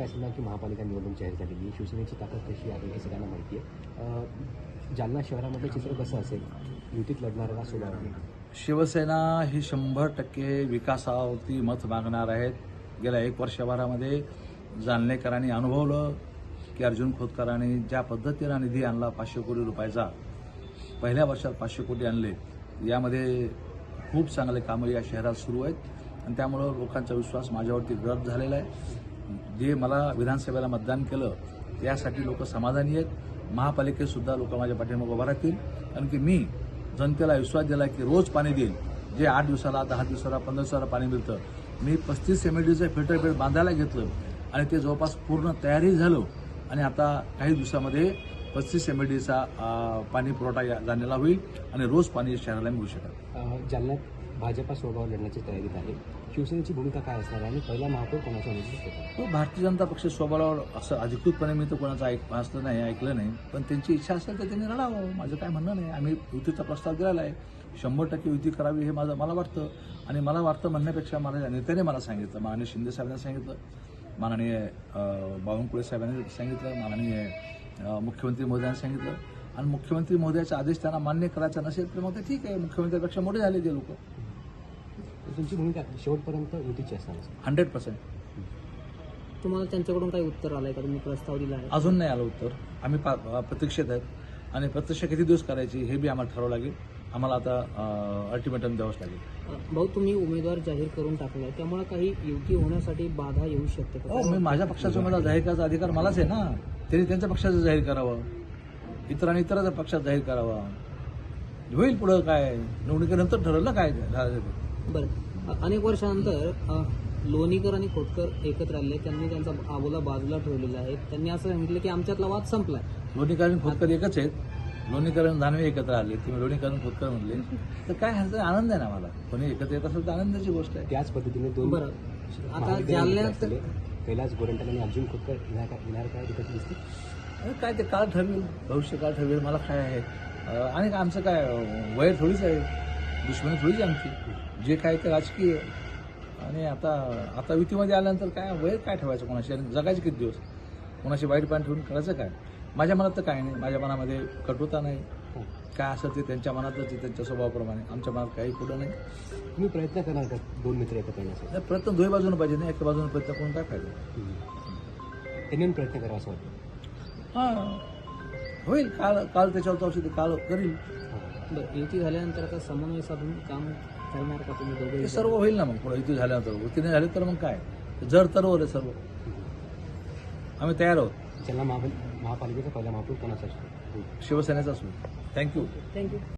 काय सांगणार की महापालिका निवडणूक जाहीर झालेली आहे, शिवसेनेची ताकद कशी आहे हे सगळ्यांना माहिती आहे. जालना शहरामध्ये चित्र कसं असेल, युतीत लढणारा स्वभाव आहे? शिवसेना ही 100% विकासावरती मत मागणार आहेत. गेल्या 1 वर्षभरामध्ये जालनेकरांनी अनुभवलं की अर्जुन खोतकरांनी ज्या पद्धतीनं निधी आणला 500 कोटी रुपयाचा, पहिल्या वर्षात 500 कोटी आणले. यामध्ये खूप चांगले कामं या शहरात सुरू आहेत आणि त्यामुळं लोकांचा विश्वास माझ्यावरती गट झालेला आहे. जे मला विधानसभेला मतदान केलं यासाठी लोक समाधानी आहेत. महापालिकेतसुद्धा लोक माझ्या पाठीमागे उभा राहतील, कारण की मी जनतेला विश्वास दिला की रोज पाणी देईल. जे 8 दिवसाला, 10 दिवसाला, 15 दिवसाला पाणी मिळतं. मी 35 MLDचं फिल्टर बेड बांधायला घेतलं आणि ते जवळपास पूर्ण तयारी झालं आणि आता काही दिवसामध्ये 35 MLDचा पाणी पुरवठा जाणलेला होईल आणि रोज पाणी शहराला मिळू शकेल. जालन्यात भाजपा स्वभाव लढण्याची तयारीत आहे. शिवसेनेची भूमिका काय असणार आहे आणि पहिला महापौर कोणाचा निश्चित होता? तो भारतीय जनता पक्ष स्वबळावर असं अधिकृतपणे मी तर कोणाचं ऐकलं नाही, पण त्यांची इच्छा असेल तर त्यांनी लढावं. माझं काय म्हणणं नाही. आम्ही युतीचा प्रस्ताव दिलेला आहे. 100% युती करावी हे मला वाटतं. आणि मला वाटतं म्हणण्यापेक्षा मला नेत्याने मला सांगितलं, माननीय शिंदे साहेबांनी सांगितलं, माननीय बावनकुळे साहेबांनी सांगितलं, माननीय मुख्यमंत्री महोदयांनी सांगितलं आणि मुख्यमंत्री महोदयाचा आदेश त्यांना मान्य करायचा नसेल तर मग ते ठीक आहे, मुख्यमंत्र्यापेक्षा मोठे झाले ते लोक. तुमची भूमिका शेवटपर्यंत युतीची असणार? 100%. तुम्हाला त्यांच्याकडून काही उत्तर आलंय का? तुम्ही प्रस्ताव दिला आहे? अजून नाही आलं उत्तर. आम्ही प्रतीक्षेत आहेत आणि प्रत्यक्ष किती दिवस करायची हे बी आम्हाला ठरावं लागेल. आम्हाला आता अल्टिमेटम द्यावंच लागेल. भाऊ, तुम्ही उमेदवार जाहीर करून टाकलाय, त्यामुळे काही युती होण्यासाठी बाधा येऊ शकते का? हो, मी माझ्या पक्षाचा उमेदवार जाहीर करायचा अधिकार मलाच आहे ना. त्यांनी त्यांच्या पक्षाचं जाहीर करावं, इतरांनी इतरांच्या पक्षात जाहीर करावा. होईल पुढं काय, निवडणुकीनंतर ठरवलं काय झालं. बरं, अनेक वर्षानंतर लोणीकर आणि खोतकर एकत्र आले. त्यांनी त्यांचा आबोला बाजूला ठेवलेला आहे. त्यांनी असं सांगितलं की आमच्यातला वाद संपलाय. लोणीकर आणि खोतकर एकच आहेत. लोणीकर आणि दानवे एकत्र आले, तुम्ही लोणीकर आणि खोतकर म्हणले तर काय ह्याचा आनंद आहे ना. मला कोणी एकत्र येत असेल तर आनंदाची गोष्ट आहे. त्याच पद्धतीने दोन बरं, आता जालन्यात कैलास गोरंट्याल आणि अर्जुन खोतकर येणार काय तिकडे दिसते? काय ते काळ ठरवेल, भविष्य काळ ठरवेल. मला काय आहे आणि आमचं काय वय थोडीच आहे, दुश्मनी थोडीच आहे आमची. जे काय ते राजकीय आणि आता युतीमध्ये आल्यानंतर काय वय काय ठेवायचं कोणाशी आणि जगायचे किती दिवस, कोणाशी वाईट पाणी ठेवून करायचं काय. माझ्या मनात तर काय नाही, माझ्या मनामध्ये कटुता नाही. काय असं ते त्यांच्या मनातच, त्याच्या स्वभावाप्रमाणे. आमच्या मनात काही पुढं नाही. तुम्ही प्रयत्न करणार का दोन मित्र एकत्र येण्यासाठी? प्रयत्न दोन्ही बाजूने पाहिजे ना, एका बाजूने प्रयत्न करून काय फायदा. त्यांनी प्रयत्न करावा असं वाटतं? हां, होईल. काल त्याच्यावर औषधी काल करील. बरं, युती झाल्यानंतर आता समन्वय साधून काम करणार का तुम्ही दोघे? ते सर्व होईल ना. मग पुढे युती झाल्यानंतर युती नाही झाली तर मग काय, जर तरवर आहे सर्व. आम्ही तयार आहोत. ज्यांना महापालिकेचा पहिला महापौर कोणाचा असतो? शिवसेनेचाच होईल. थँक्यू.